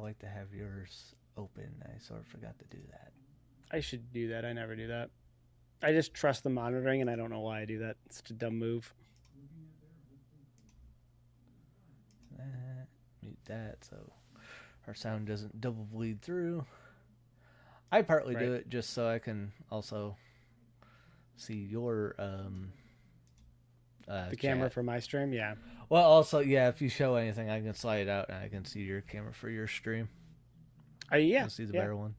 like to have yours open. I sort of forgot to do that. I should do that. I never do that. I just trust the monitoring, and I don't know why I do that. It's such a dumb move. Mute that so our sound doesn't double bleed through. I partly do it just so I can also see your the camera for my stream. Yeah. Well, also, yeah, if you show anything, I can slide it out and I can see your camera for your stream. Yeah. I can see the better one.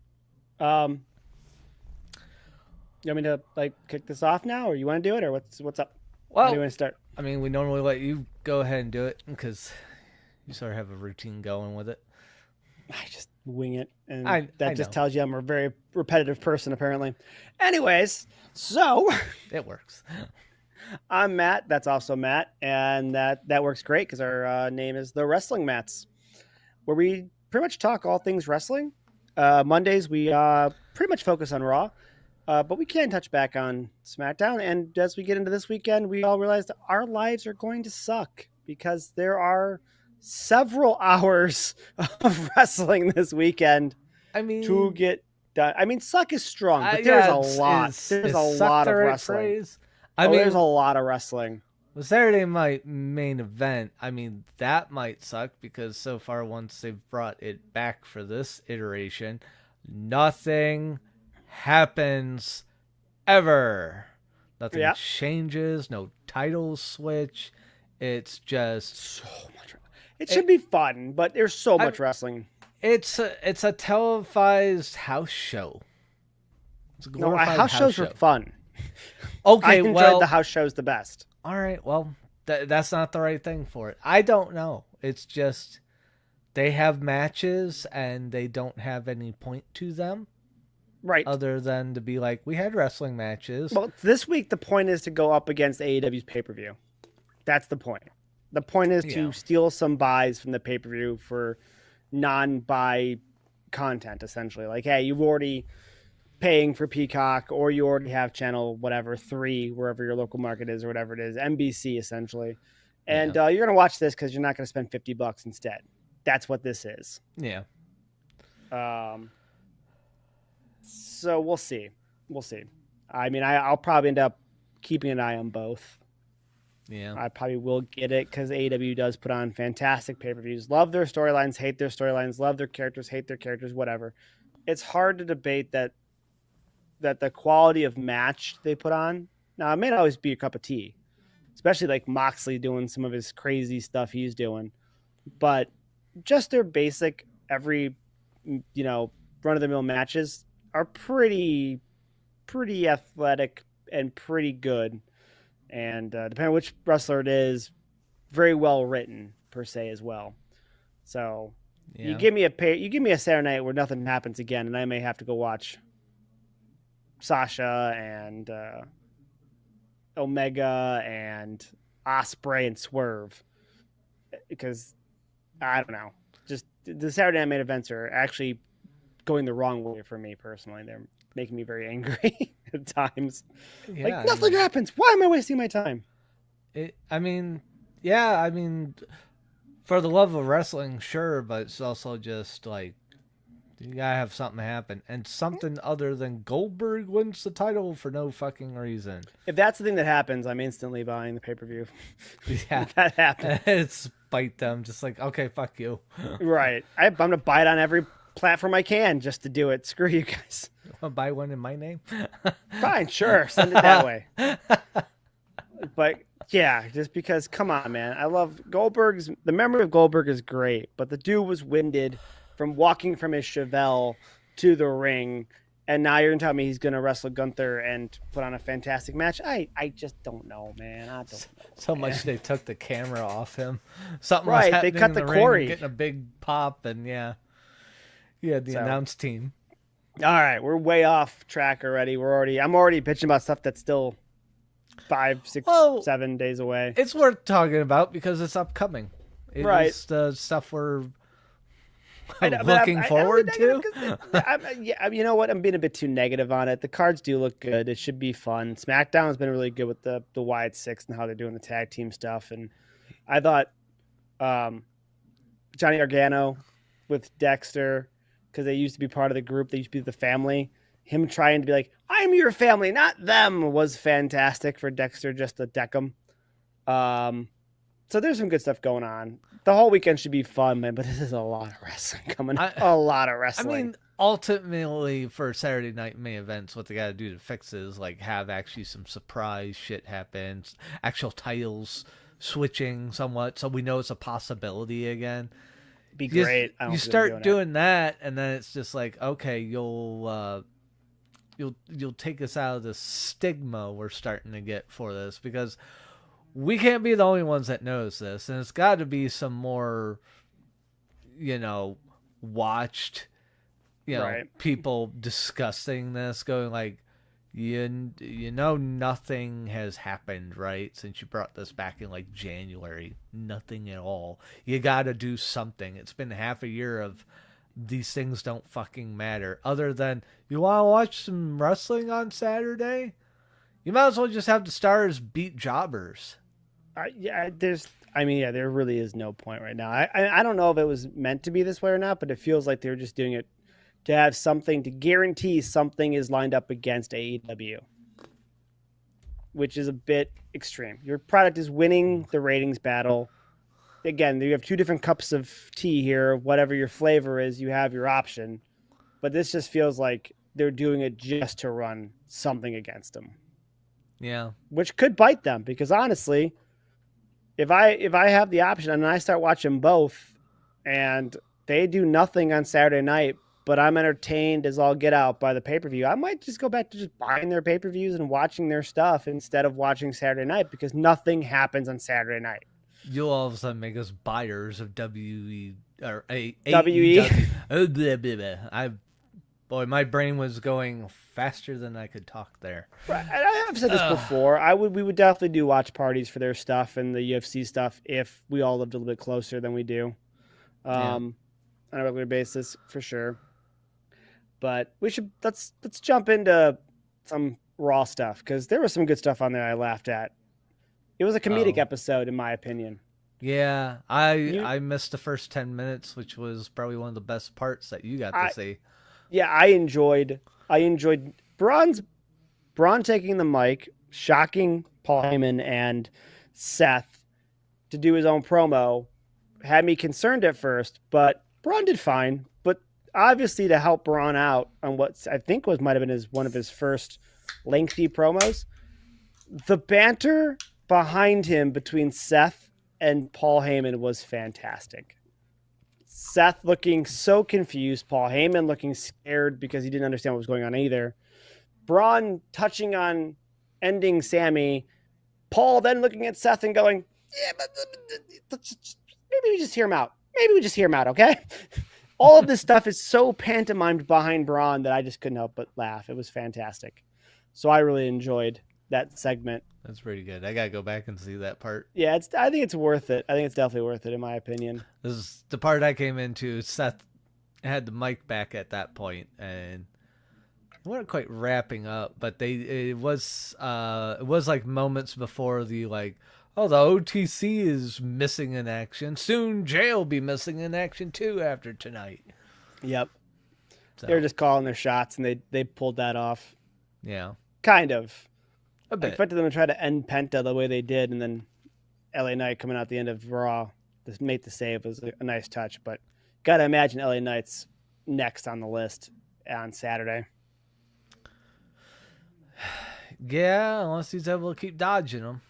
You want me to kick this off now, or you want to do it, or what's up? Well, how do you want to start? I mean, we normally let you go ahead and do it because you sort of have a routine going with it. I just wing it, and that just tells you I'm a very repetitive person, apparently. Anyways, so it works. I'm Matt. That's also Matt, and that works great because our name is the Wrestling Mats, where we pretty much talk all things wrestling. Mondays we pretty much focus on Raw, but we can touch back on SmackDown. And as we get into this weekend, we all realize that our lives are going to suck because there are several hours of wrestling this weekend. I mean, to get done. I mean, suck is strong, but there's a lot. There's a lot of wrestling. I mean, there's a lot of wrestling. Well, Saturday Night main event, I mean, that might suck because so far, once they've brought it back for this iteration, nothing happens ever. Nothing changes, no titles switch. It's just so much. It should be fun, but there's so much wrestling. It's a televised house show. No, house shows are fun. Okay, I enjoyed the house shows the best. All right, well, that's not the right thing for it. I don't know. It's just they have matches and they don't have any point to them. Right. Other than to be like, we had wrestling matches. Well, this week the point is to go up against AEW's pay-per-view. That's the point. The point is to steal some buys from the pay-per-view for non-buy content, essentially. Like, hey, you've already paying for Peacock, or you already have channel whatever 3 wherever your local market is, or whatever it is, NBC essentially, and you're gonna watch this because you're not gonna spend $50 instead. That's what this is. Yeah. So we'll see. I mean, I'll probably end up keeping an eye on both. Yeah. I probably will get it because AEW does put on fantastic pay-per-views. Love their storylines, hate their storylines, love their characters, hate their characters, whatever. It's hard to debate that the quality of match they put on. Now, it may not always be a cup of tea, especially like Moxley doing some of his crazy stuff he's doing. But just their basic run of the mill matches are pretty athletic and pretty good. And depending on which wrestler it is, very well written per se as well. So you give me a Saturday night where nothing happens again, and I may have to go watch Sasha and Omega and Osprey and Swerve, because I don't know, just the Saturday night main events are actually going the wrong way for me personally. They're making me very angry at times. Yeah, nothing happens. Why am I wasting my time? I mean, for the love of wrestling, sure, but it's also just like you gotta have something happen, and something other than Goldberg wins the title for no fucking reason. If that's the thing that happens, I'm instantly buying the pay-per-view. Yeah, if that happens. It's bite them, just like, okay, fuck you. Right. I'm gonna buy it on every platform I can just to do it. Screw you guys. You want to buy one in my name? Fine, sure. Send it that way. But yeah, just because, come on, man. I love the memory of Goldberg is great, but the dude was winded from walking from his Chevelle to the ring, and now you're going to tell me he's going to wrestle Gunther and put on a fantastic match? I just don't know, man. I don't know. So much they took the camera off him. Something right, was happening they cut in the Corey. Getting a big pop, and the announce team. All right, we're way off track already. I'm already bitching about stuff that's still 5, 6, 7 days away. It's worth talking about because it's upcoming. It's the stuff we're looking forward to. You know what? I'm being a bit too negative on it. The cards do look good. It should be fun. SmackDown has been really good with the Wyatt Six and how they're doing the tag team stuff. And I thought Johnny Gargano with Dexter because they used to be part of the group. They used to be the family. Him trying to be like, I'm your family, not them, was fantastic for Dexter just to deck him. So there's some good stuff going on. The whole weekend should be fun, man, but this is a lot of wrestling coming up. A lot of wrestling. I mean, ultimately, for Saturday night main events, what they got to do to fix it is like have actually some surprise shit happen, actual titles switching somewhat, so we know it's a possibility again. Be great. You start doing that, and then it's just like, okay, you'll take us out of the stigma we're starting to get for this, because we can't be the only ones that knows this, and it's got to be some more, watched, people discussing this, going like, nothing has happened, right? Since you brought this back in like January, nothing at all. You got to do something. It's been half a year of these things don't fucking matter. Other than, you want to watch some wrestling on Saturday? You might as well just have the stars beat jobbers. There really is no point right now. I don't know if it was meant to be this way or not, but it feels like they're just doing it to have something to guarantee something is lined up against AEW, which is a bit extreme. Your product is winning the ratings battle. Again, you have two different cups of tea here. Whatever your flavor is, you have your option. But this just feels like they're doing it just to run something against them. Yeah. Which could bite them, because honestly, if I have the option and I start watching both and they do nothing on Saturday night, but I'm entertained as all get out by the pay-per-view, I might just go back to just buying their pay-per-views and watching their stuff instead of watching Saturday night, because nothing happens on Saturday night. You'll all of a sudden make us buyers of WE or WE. My brain was going faster than I could talk there. Right. I've said this before. We would definitely do watch parties for their stuff and the UFC stuff if we all lived a little bit closer than we do, on a regular basis, for sure. But let's jump into some Raw stuff, because there was some good stuff on there I laughed at. It was a comedic episode, in my opinion. Yeah, I missed the first 10 minutes, which was probably one of the best parts that you got to see. Yeah, I enjoyed Braun taking the mic, shocking Paul Heyman and Seth to do his own promo. Had me concerned at first, but Braun did fine. But obviously, to help Braun out on what I think might have been one of his first lengthy promos, the banter behind him between Seth and Paul Heyman was fantastic. Seth looking so confused, Paul Heyman looking scared because he didn't understand what was going on either. Braun touching on ending Sammy, Paul then looking at Seth and going, yeah, but maybe we just hear him out. Maybe we just hear him out, okay? All of this stuff is so pantomimed behind Braun that I just couldn't help but laugh. It was fantastic. So I really enjoyed that segment. That's pretty good. I gotta go back and see that part. Yeah, I think it's worth it. I think it's definitely worth it, in my opinion. This is the part I came into. Seth had the mic back at that point, and we weren't quite wrapping up, but it was like moments before the the OTC is missing in action. Soon Jay will be missing in action too after tonight. Yep. So. They were just calling their shots, and they pulled that off. Yeah. Kind of. A bit. I expected them to try to end Penta the way they did, and then LA Knight coming out at the end of Raw to make the save was a nice touch. But gotta imagine LA Knight's next on the list on Saturday. Yeah, unless he's able to keep dodging them.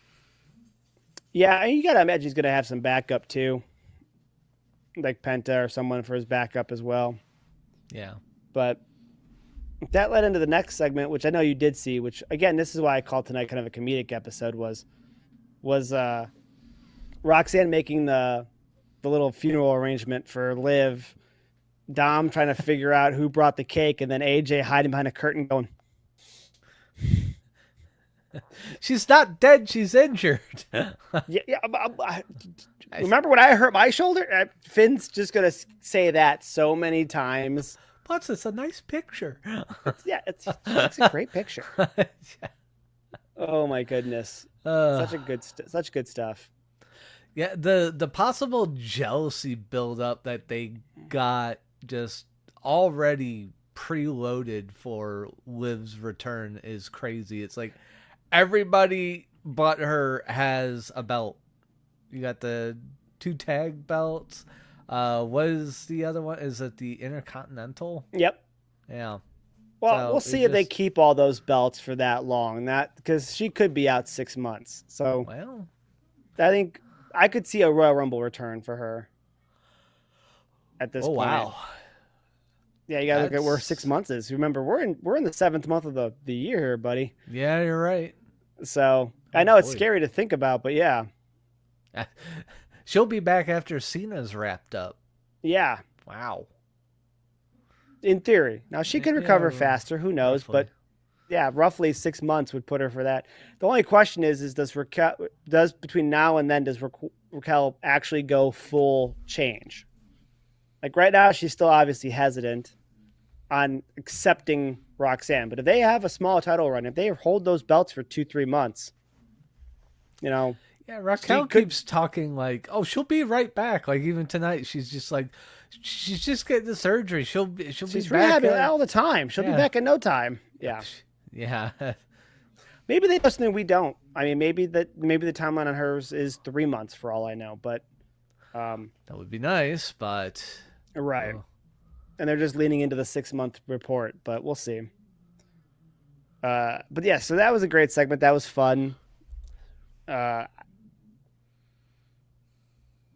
Yeah, you gotta imagine he's gonna have some backup too, like Penta or someone for his backup as well. Yeah, but that led into the next segment, which I know you did see, which, again, this is why I called tonight kind of a comedic episode, was Roxanne making the little funeral arrangement for Liv, Dom trying to figure out who brought the cake, and then AJ hiding behind a curtain going, she's not dead, she's injured. Remember when I hurt my shoulder? Finn's just going to say that so many times. Plus, it's a nice picture. It's a great picture. Yeah. Oh my goodness, such good stuff. Yeah, the possible jealousy buildup that they got just already preloaded for Liv's return is crazy. It's like everybody but her has a belt. You got the 2 tag belts. What is the other one? Is it the Intercontinental? Yep. Yeah. Well, we'll So it see if they just keep all those belts for that long. That because she could be out 6 months. So well. I think I could see a Royal Rumble return for her at this Oh point. wow. Yeah, you gotta look at where 6 months is. Remember, we're in the 7th month of the year here, buddy. Yeah, you're right. So Oh I know it's boy. scary to think about, but yeah, She'll be back after Cena's wrapped up. yeah. Wow. In theory, now she can recover Yeah, faster. Who knows? roughly. But yeah, roughly 6 months would put her for that. The only question is does between now and then does Raquel actually go full change? Like right now, she's still obviously hesitant on accepting Roxanne. But if they have a small title run, if they hold those belts for 2-3 months, you know, Yeah, she Raquel could. keeps talking like, "Oh, she'll be right back." Like even tonight, she's just like, she's just getting the surgery. She'll be She's back. rehabbing all the time. She'll be Yeah, back in no time. Yeah. yeah. Maybe they know something we don't. I mean, maybe the timeline on hers is 3 months for all I know. But That would be nice, but right, oh, and they're just leaning into the 6 month report. But we'll see. But yeah, so that was a great segment. That was fun.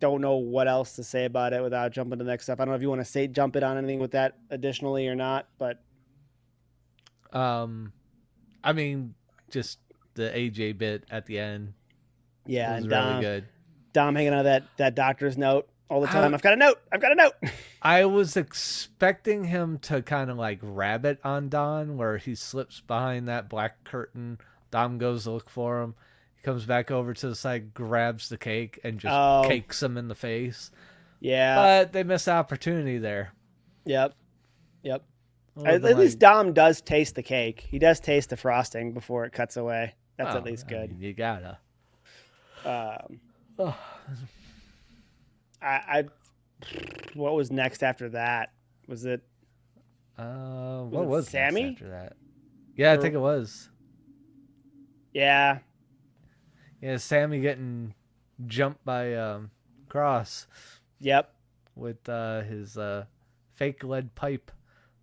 Don't know what else to say about it without jumping to the next stuff. I don't know if you want to jump it on anything with that additionally or not, but I mean, just the AJ bit at the end yeah, was and really good. Dom hanging on that doctor's note all the time. I've got a note. I've got a note. I was expecting him to kind of like rabbit on Don, where he slips behind that black curtain. Dom goes to look for him. He comes back over to the side, grabs the cake, and just cakes him in the face. Yeah. But they missed the opportunity there. Yep. At least Dom does taste the cake. He does taste the frosting before it cuts away. That's at least good. I mean, you gotta. I what was next after that? Was it? What was Sammy after that? Yeah, I think it was. Yeah. Yeah, Sammy getting jumped by Cross. Yep. With his fake lead pipe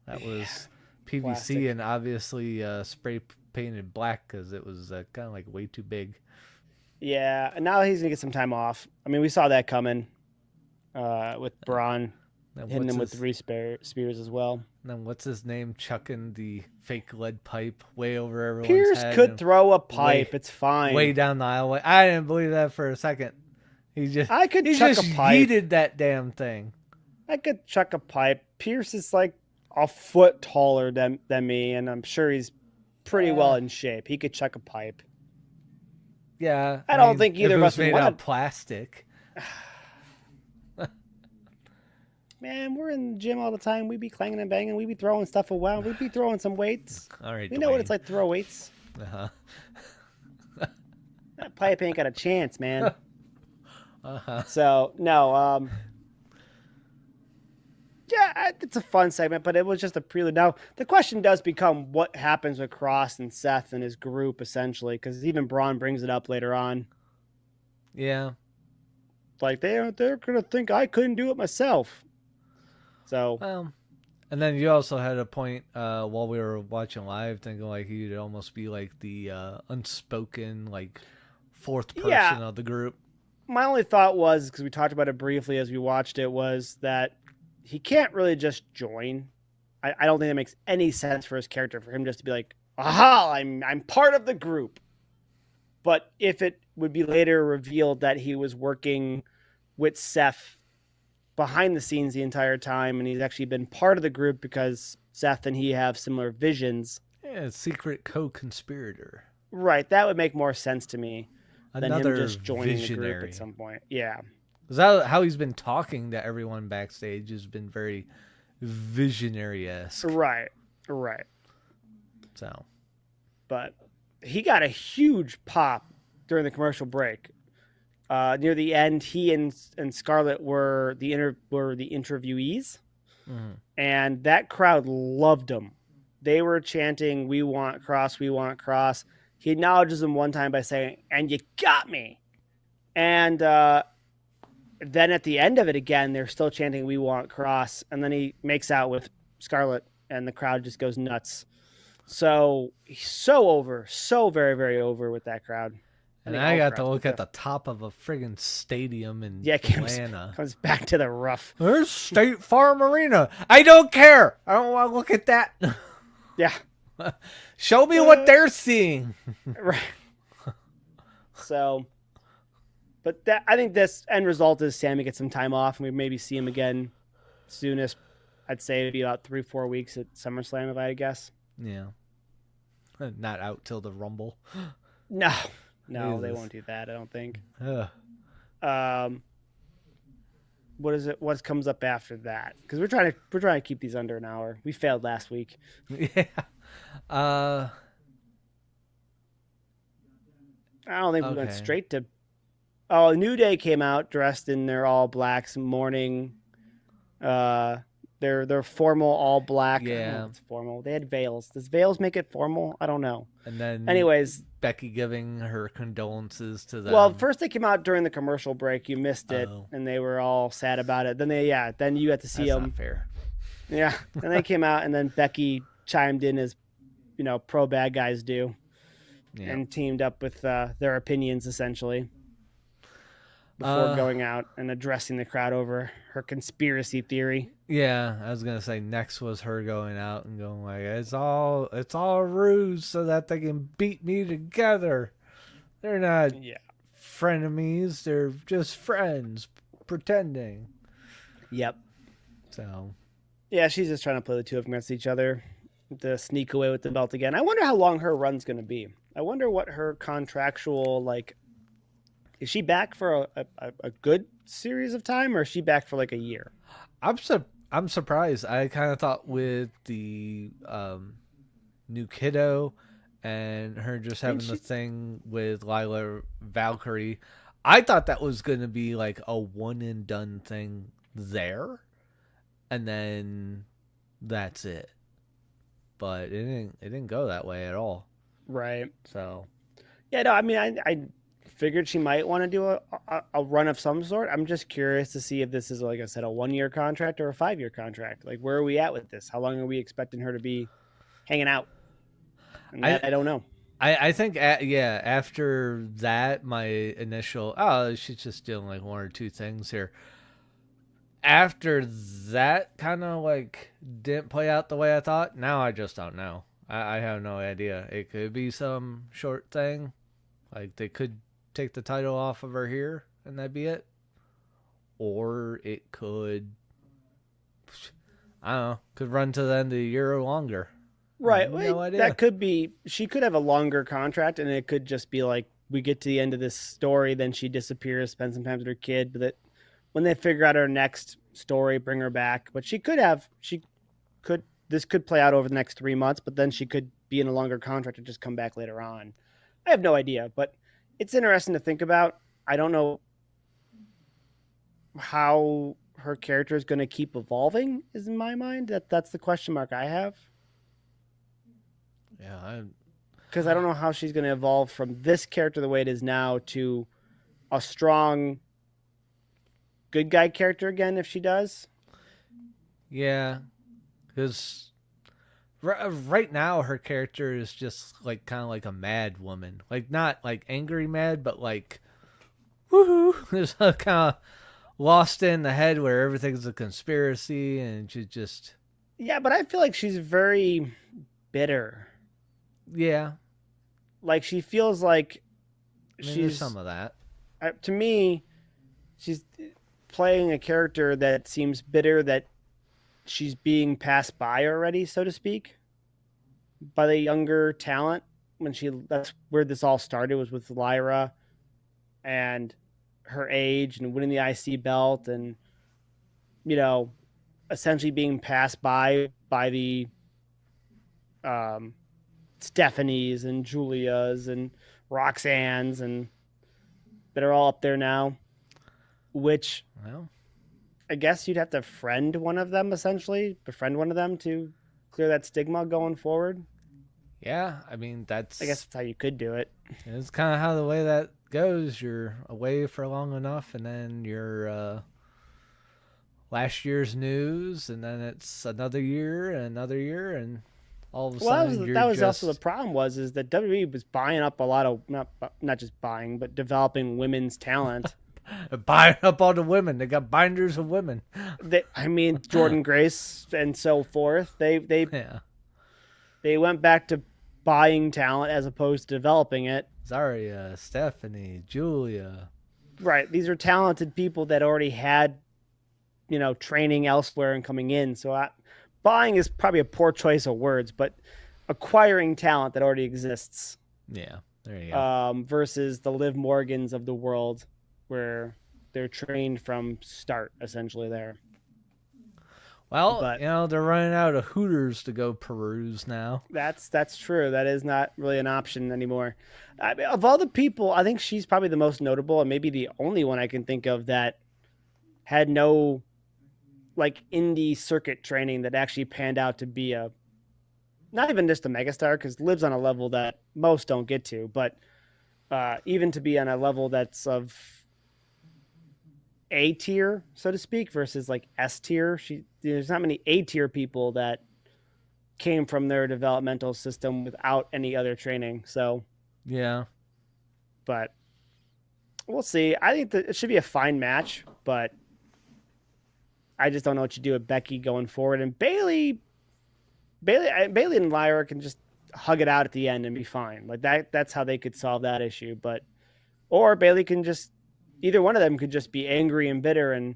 that was PVC Plastic. and obviously spray painted black because it was kind of like way too big. Yeah, and now he's gonna get some time off. I mean, we saw that coming with Braun hitting him with 3 spears as well. Then what's his name chucking the fake lead pipe way over everyone's Pierce head? could throw a pipe. It's fine. Way down the aisle. I didn't believe that for a second. He just chuck a pipe. yeeted that damn thing. I could chuck a pipe. Pierce is like a foot taller than me, and I'm sure he's pretty well in shape. He could chuck a pipe. Yeah, I don't think either of of us made would out want of plastic. Man, we're in the gym all the time. We be clanging and banging. We be throwing stuff around. We be throwing some weights. All right, we know what it's like to throw weights. Uh-huh. That pipe ain't got a chance, man. Uh-huh. So no, yeah, it's a fun segment, but it was just a prelude. Now the question does become what happens with Cross and Seth and his group, essentially, because even Braun brings it up later on. Yeah, like they're gonna think I couldn't do it myself. So, well, and then you also had a point while we were watching live, thinking like he'd almost be like the unspoken like fourth person of the group. My only thought was, because we talked about it briefly as we watched it, was that he can't really just join. I don't think that makes any sense for his character, for him just to be like, aha, I'm part of the group. But if it would be later revealed that he was working with Seth behind the scenes the entire time, and he's actually been part of the group because Seth and he have similar visions. Yeah, secret co-conspirator. Right, that would make more sense to me than Another him just joining visionary. the group at some point. Yeah. Is that how he's been talking to everyone backstage has been very visionary-esque. Right. So. But he got a huge pop during the commercial break. Near the end, he and Scarlett were the interviewees, Mhm. and that crowd loved him. They were chanting, "We want Cross, we want Cross." He acknowledges them one time by saying, "And you got me." And then at the end of it again, they're still chanting, "We want Cross," and then he makes out with Scarlett, and the crowd just goes nuts. So he's so over, so very, very over with that crowd. I And think I all got to crowds, look but at the top of a friggin' stadium in yeah, Atlanta. comes back to the rough. There's State Farm Arena. I don't care. I don't want to look at that. Yeah, Show me what they're seeing. right. So, but that I think this end result is Sammy gets some time off, and we maybe see him again soonest. I'd say it'd be about 3-4 weeks at SummerSlam, if I had to guess. Yeah. Not out till the Rumble. No, no, Jesus. they won't do that. I don't think. Ugh. What is it? What comes up after that? Because we're trying to keep these under an hour. We failed last week. Yeah. I don't think we went Okay. straight to. Oh, New Day came out dressed in their all blacks, mourning. Their formal all black. I don't know Yeah. if it's formal. They had veils. Does veils make it formal? I don't know. And then Anyways, Becky giving her condolences to them. well, first they came out during the commercial break. You missed it, Oh. and they were all sad about it. Then then you got to see That's them. not fair. Yeah, and they came out, and then Becky chimed in as pro bad guys do, Yeah. and teamed up with their opinions essentially before going out and addressing the crowd over her conspiracy theory. Yeah, I was gonna say next was her going out and going like it's all a ruse so that they can beat me together. They're not Yeah. frenemies, they're just friends pretending. Yep. So Yeah, she's just trying to play the two of them against each other to sneak away with the belt again. I wonder how long her run's going to be. I wonder what her contractual is she back for a good series of time, or is she back for like a year? I'm surprised. I kind of thought with the new kiddo and her just having the thing with Lila Valkyrie, I thought that was going to be like a one and done thing there, and then that's it. But it didn't go that way at all. Right. So Yeah, no, I mean, I figured she might want to do a run of some sort. I'm just curious to see if this is, like I said, a 1-year contract or a 5-year contract. Like, where are we at with this? How long are we expecting her to be hanging out? And that, I don't know. I think after that, my initial she's just doing like one or two things here. After that kind of like didn't play out the way I thought, now I just don't know. I have no idea. It could be some short thing. Like they could take the title off of her here and that'd be it. Or it could, I don't know, could run to the end of the year or longer. Right. No idea. That could be, she could have a longer contract, and it could just be like, we get to the end of this story, then she disappears, spends some time with her kid, but that when they figure out her next story, bring her back. But this could play out over the next 3 months, but then she could be in a longer contract and just come back later on. I have no idea, but it's interesting to think about. I don't know how her character is going to keep evolving, is in my mind. That's the question mark I have. Yeah, because I don't know how she's going to evolve from this character the way it is now to a strong good guy character again if she does. Yeah, because right now her character is just like kind of like a mad woman, like not like angry mad, but like woohoo, just kind of lost in the head where everything's a conspiracy, and she just but I feel like she's very bitter. Yeah, like she feels like there's some of that. To me, she's playing a character that seems bitter that she's being passed by already, so to speak, by the younger talent. That's where this all started, was with Lyra and her age and winning the IC belt, and essentially being passed by the Stephanie's and Julia's and Roxanne's and that are all up there now, which Well, I guess you'd have to befriend one of them to clear that stigma going forward. yeah. I mean, I guess that's that's how you could do it. it's kind of how the way that goes. You're away for long enough, and then you're last year's news, and then it's another year, and all of a Well, sudden you're that was also the just problem is that WWE was buying up a lot of not just buying but developing women's talent. buying up all the women. They got binders of women. I mean, Jordan Grace and so forth. Yeah, They went back to buying talent as opposed to developing it. Zaria, Stephanie, Julia. Right. These are talented people that already had, training elsewhere and coming in. So buying is probably a poor choice of words, but acquiring talent that already exists Yeah, there you go. versus the Liv Morgans of the world where they're trained from start essentially there. Well, But they're running out of Hooters to go peruse now. that's true. That is not really an option anymore. I mean, of all the people, I think she's probably the most notable and maybe the only one I can think of that had no like indie circuit training that actually panned out to be a not even just a megastar because lives on a level that most don't get to, but even to be on a level that's of A tier, so to speak, versus like S tier. There's not many A tier people that came from their developmental system without any other training. So, Yeah, but we'll see. I think that it should be a fine match, but I just don't know what you do with Becky going forward. And Bailey and Lyra can just hug it out at the end and be fine. Like that's how they could solve that issue. But or Bailey can just either one of them could just be angry and bitter, and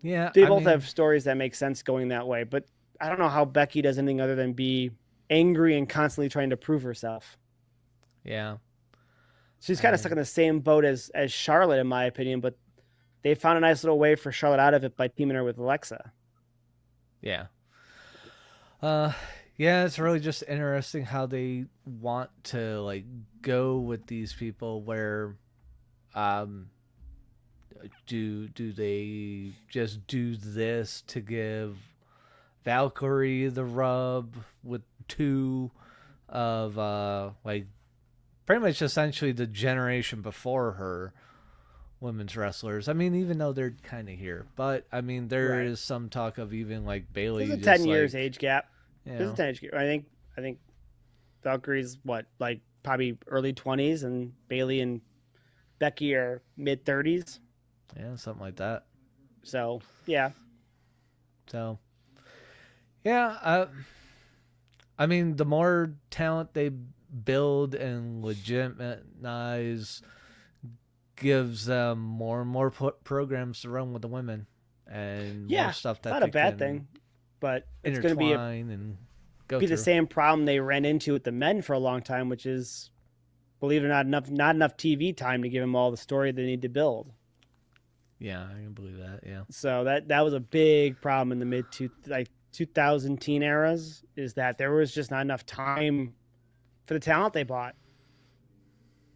yeah. they I both mean, have stories that make sense going that way. But I don't know how Becky does anything other than be angry and constantly trying to prove herself. yeah, She's kind of stuck in and the same boat as Charlotte, in my opinion. But they found a nice little way for Charlotte out of it by teaming her with Alexa. yeah. Uh, yeah. It's really just interesting how they want to like go with these people. Where, um, do they just do this to give Valkyrie the rub with two of like pretty much essentially the generation before her women's wrestlers. I mean, even though they're kind of here, but I mean, there Right. is some talk of even like There's Bailey a just 10 years like age gap. you There's a know 10 age gap. I think Valkyrie's what like probably early 20s, and Bailey and Becky are mid 30s. yeah, something like that. So yeah, So yeah, I mean, the more talent they build and legitimize gives them more and more programs to run with the women and more yeah, stuff it's that not a they bad can thing, but it's going to intertwine and go be the through. same problem they ran into with the men for a long time, which is believe it or not enough TV time to give them all the story they need to build. Yeah, I can believe that. Yeah. So that was a big problem in the mid 2000 teen eras is that there was just not enough time for the talent they bought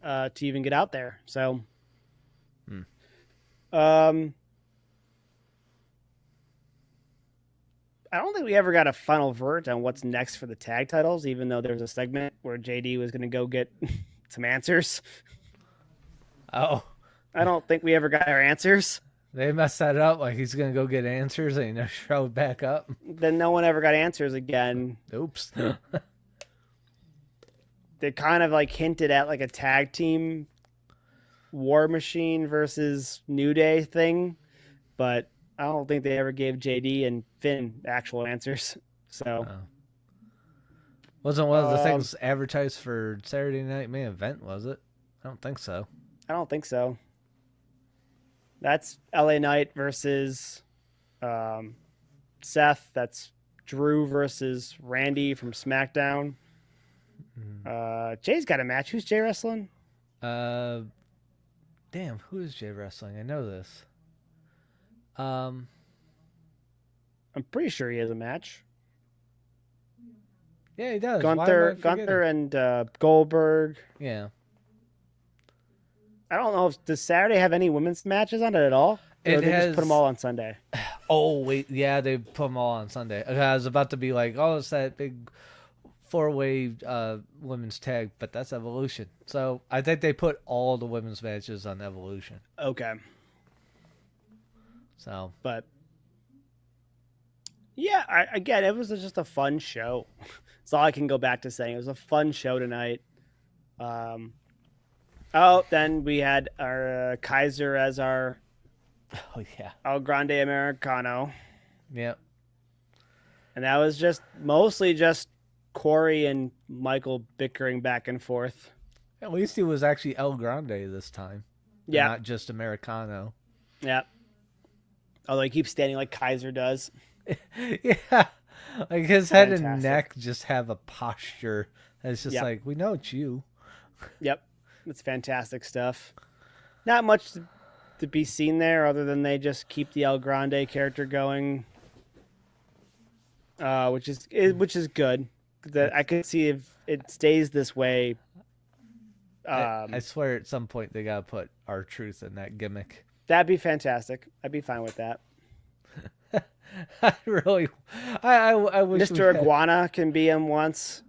to even get out there. So, Hmm. um, I don't think we ever got a final verdict on what's next for the tag titles, even though there was a segment where JD was going to go get some answers. Oh, I don't think we ever got our answers. they messed that up. Like he's gonna go get answers and he show back up. Then no one ever got answers again. Oops. They kind of like hinted at like a tag team War Machine versus New Day thing, but I don't think they ever gave JD and Finn actual answers. So, Wasn't one of the um, things advertised for Saturday Night Main Event, was it? I don't think so. I don't think so. That's LA Knight versus um, Seth. That's Drew versus Randy from SmackDown. Jay's got a match. Who's Jay wrestling? Uh, damn, who is Jay wrestling? I know this. Um, I'm pretty sure he has a match. yeah, he does. Why am I forgetting? Gunther and Goldberg. Yeah. I don't know. Does Saturday have any women's matches on it at all? Or It they just put them has. all on Sunday? Oh wait, yeah, they put them all on Sunday. Okay, I was about to be like, oh, it's that big four-way women's tag, but that's Evolution. So I think they put all the women's matches on Evolution. Okay. So, But yeah, again, it was just a fun show. That's all I can go back to saying. It was a fun show tonight. Then we had our Kaiser as our oh yeah, El Grande Americano. yeah, And that was just mostly just Corey and Michael bickering back and forth. at least he was actually El Grande this time. Yeah. Not just Americano. Yeah. Although he keeps standing like Kaiser does. Yeah. Like his head and Fantastic. neck just have a posture that's just Yep. like, we know it's you. Yep. It's fantastic stuff. Not much to be seen there other than they just keep the El Grande character going. Which is good. That I could see if it stays this way. I swear at some point they gotta put R-Truth in that gimmick. That'd be fantastic. I'd be fine with that. I really, I wish Mr. Iguana can be him once.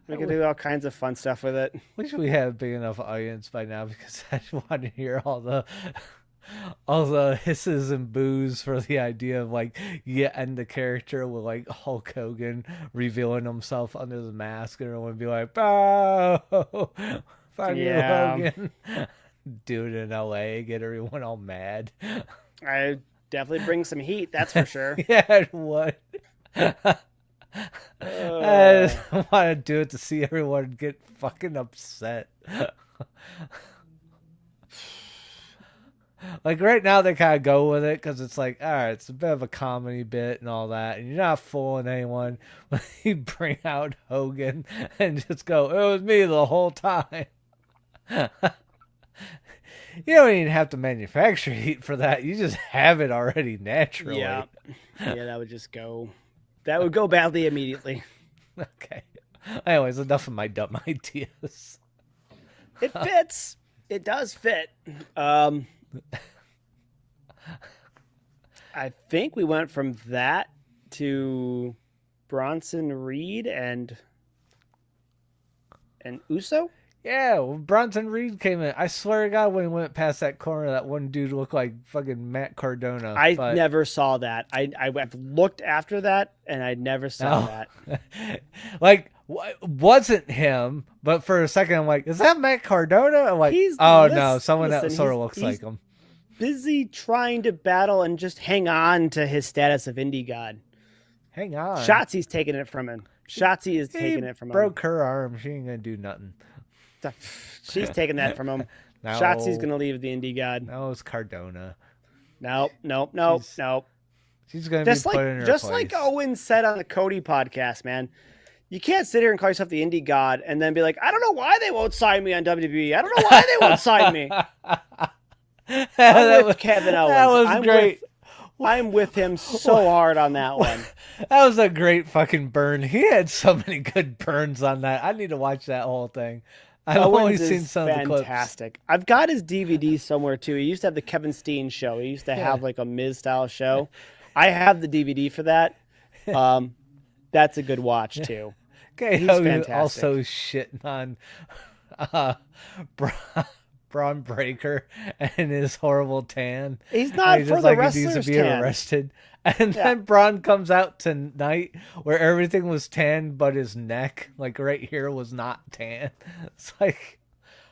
We can do all kinds of fun stuff with it. wish we had a big enough audience by now because I just want to hear all the hisses and boos for the idea of like end the character with like Hulk Hogan revealing himself under the mask and everyone be like, "Oh, find you Hogan." Do it in LA, get everyone all mad. I definitely bring some heat, that's for sure. Yeah, what? I just want to do it to see everyone get fucking upset. Like right now they kind of go with it because it's like, all right, it's a bit of a comedy bit and all that, and you're not fooling anyone when you bring out Hogan and just go, it was me the whole time. You don't even have to manufacture heat for that. You just have it already naturally. Yeah, that would just go. That would go badly immediately. Okay. Anyways, enough of my dumb ideas. It fits. It does fit. I think we went from that to Bronson Reed and Uso. Yeah, when Bronson Reed came in, I swear to God, when he went past that corner, that one dude looked like fucking Matt Cardona. I never saw that. I've looked after that, and I never saw that. Like, wasn't him, but for a second, I'm like, is that Matt Cardona? I'm like, no, someone that sort of looks like him. Busy trying to battle and just hang on to his status of indie god. Hang on. Shotzi's taking it from him. Shotzi is taking it from him. Broke her arm. She ain't going to do nothing. She's taking that from him. No. Shotzi's going to leave the indie god. No, it's Cardona. Nope. She's going to be put in her just place. like Owen said on the Cody podcast, man. You can't sit here and call yourself the indie god and then be like, I don't know why they won't sign me on WWE. I don't know why they won't sign me. I'm with Kevin Owens. That was great. I'm with him so hard on that one. That was a great fucking burn. He had so many good burns on that. I need to watch that whole thing. I've only seen some of the clips. Fantastic. I've got his DVD somewhere too. He used to have the Kevin Steen show. He used to have like a Miz style show. I have the DVD for that. That's a good watch too. Okay, he's fantastic. Also shitting on Braun Breaker and his horrible tan. He's not for the wrestlers' he needs to be tan. arrested. And then Braun comes out tonight where everything was tan but his neck, like right here, was not tan. It's like,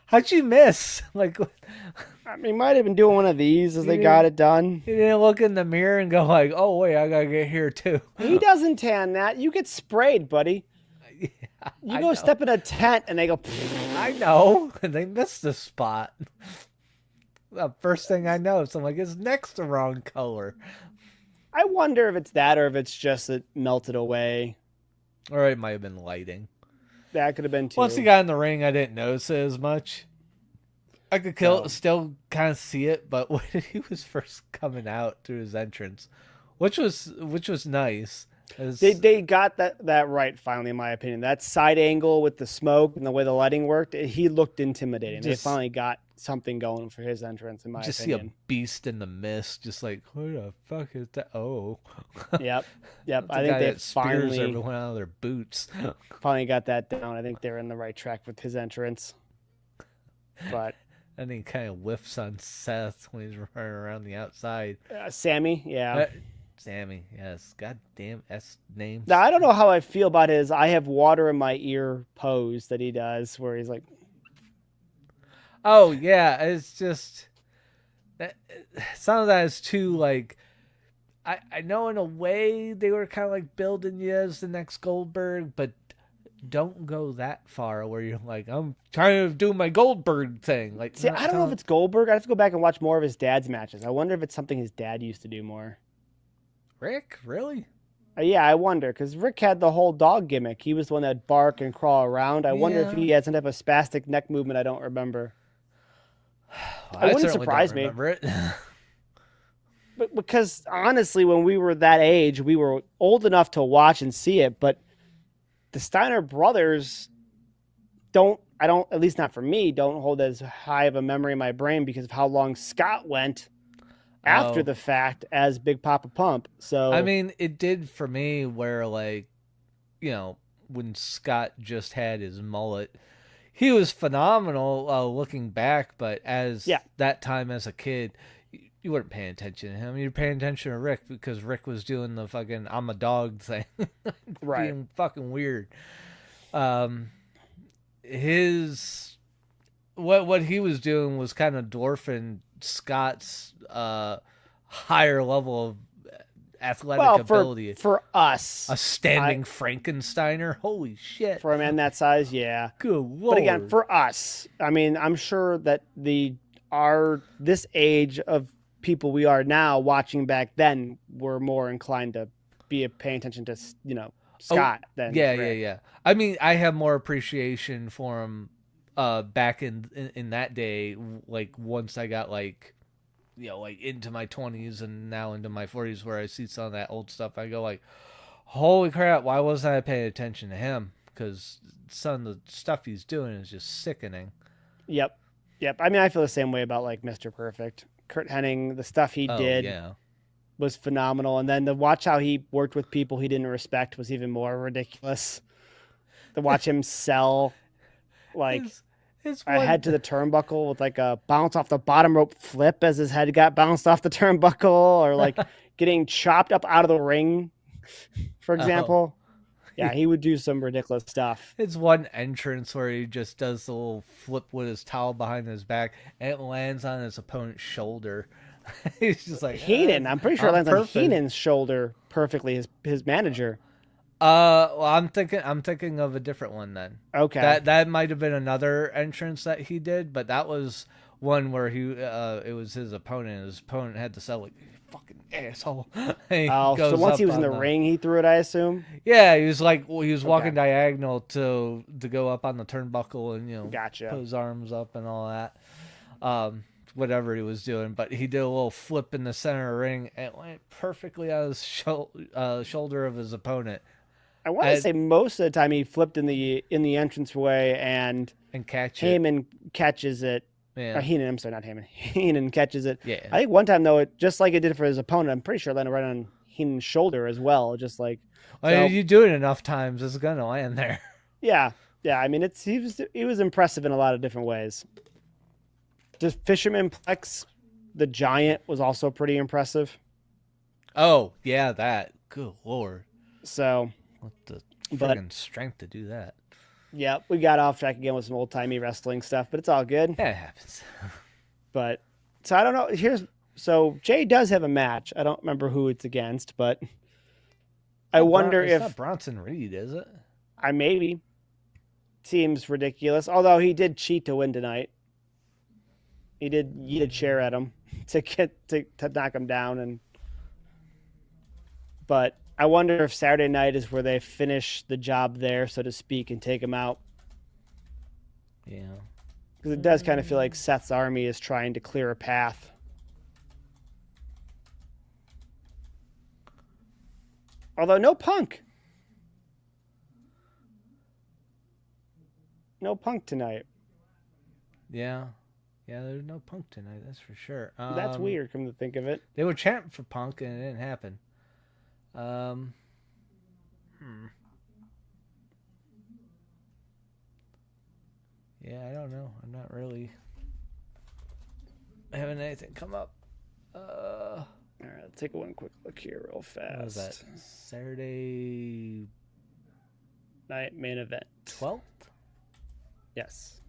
how'd you miss? Like, I mean, he might have been doing one of these as they got it done. He didn't look in the mirror and go like, oh wait, I gotta get here too. He doesn't tan that. You get sprayed, buddy. Yeah, you go step in a tent and they go. I know. And they missed the spot. The first thing I know, so I'm like, his neck's the wrong color. I wonder if it's that or if it's just it melted away. Or it might have been lighting. That could have been too. Once he got in the ring, I didn't notice it as much. I could still kind of see it, but when he was first coming out through his entrance, which was nice. They got that right finally, in my opinion. That side angle with the smoke and the way the lighting worked, he looked intimidating. They finally got something going for his entrance, in my Just see a opinion. beast in the mist, just like, who the fuck is that? Oh, Yep. Yep. the I think guy they that spears finally everyone out of their boots. got that down. I think they're in the right track with his entrance. But And he kind of whiffs on Seth when he's running around the outside. Sammy, yeah. Sammy, yes, goddamn S names. Now I don't know how I feel about his "I have water in my ear" pose that he does, where he's like, Oh yeah, it's just that some of that is too like I know in a way they were kind of like building you as the next Goldberg, but don't go that far where you're like, I'm trying to do my Goldberg thing. Like, see, I don't know if it's Goldberg. I have to go back and watch more of his dad's matches. I wonder if it's something his dad used to do more. Rick, really? Yeah, I wonder, because Rick had the whole dog gimmick. He was the one that'd bark and crawl around. I wonder if Yeah. he had some type of spastic neck movement I don't remember. Well, It I wouldn't certainly surprise don't me. remember it. But because honestly, when we were that age, we were old enough to watch and see it. But the Steiner brothers I don't, at least not for me, don't hold as high of a memory in my brain because of how long Scott went after Oh. the fact as Big Papa Pump. So I mean, it did for me where like, when Scott just had his mullet, he was phenomenal looking back, but as yeah, that time as a kid, you weren't paying attention to him. You were paying attention to Rick because Rick was doing the fucking I'm a dog thing. right. Being fucking weird. His what he was doing was kind of dwarfing Scott's higher level of athletic ability. For us, A standing Frankensteiner. Holy shit! for a man that size, yeah. Good lord. But again, for us, I mean, I'm sure that this age of people we are now watching back then were more inclined to be paying attention to Scott than Rick. Yeah. I mean, I have more appreciation for him back in that day. Like once I got like into my 20s and now into my 40s, where I see some of that old stuff, I go like, holy crap! Why wasn't I paying attention to him? Because some of the stuff he's doing is just sickening. Yep. I mean, I feel the same way about like Mr. Perfect. Kurt Hennig, the stuff he did was phenomenal. And then to watch how he worked with people he didn't respect was even more ridiculous. To watch him sell like a head to the turnbuckle with like a bounce off the bottom rope flip as his head got bounced off the turnbuckle, or like getting chopped up out of the ring, for example. Yeah, he would do some ridiculous stuff. It's one entrance where he just does the little flip with his towel behind his back, and it lands on his opponent's shoulder. He's just like Heenan. I'm pretty sure it lands on Heenan's shoulder perfectly. His manager. Well, I'm thinking of a different one then. Okay. That might have been another entrance that he did, but that was one where it was his opponent. His opponent had to sell like, fucking asshole. So once he was in the ring, he threw it, I assume. Yeah, he was walking diagonal to go up on the turnbuckle and gotcha. Put his arms up and all that. Whatever he was doing, but he did a little flip in the center of the ring and it went perfectly on his shoulder of his opponent. I want to say most of the time he flipped in the entranceway and Heyman catches it. Yeah. Heenan, I'm sorry, not Heyman. Heenan catches it. Yeah. I think one time though, just like it did for his opponent, I'm pretty sure it landed right on Heenan's shoulder as well. Just like, you do it enough times, it's gonna land there. Yeah. I mean, he was impressive in a lot of different ways. The Fisherman Plex, the Giant, was also pretty impressive. Oh yeah, that. Good lord. So, what the friggin' strength to do that? Yeah, we got off track again with some old timey wrestling stuff, but it's all good. Yeah, it happens. But so I don't know. So Jay does have a match. I don't remember who it's against, but I wonder if it's not Bronson Reed, is it? Maybe. Seems ridiculous. Although he did cheat to win tonight. He did yeet a chair at him to knock him down, but I wonder if Saturday night is where they finish the job there, so to speak, and take him out. Yeah. Because it does kind of feel like Seth's army is trying to clear a path. Although no Punk. No Punk tonight. Yeah. Yeah, there's no Punk tonight. That's for sure. That's weird. Come to think of it. They were chanting for Punk, and it didn't happen. Um, hmm. Yeah, I don't know. I'm not really having anything come up. All right, let's take one quick look here, real What was that? fast. Saturday Night main event. 12th? Yes.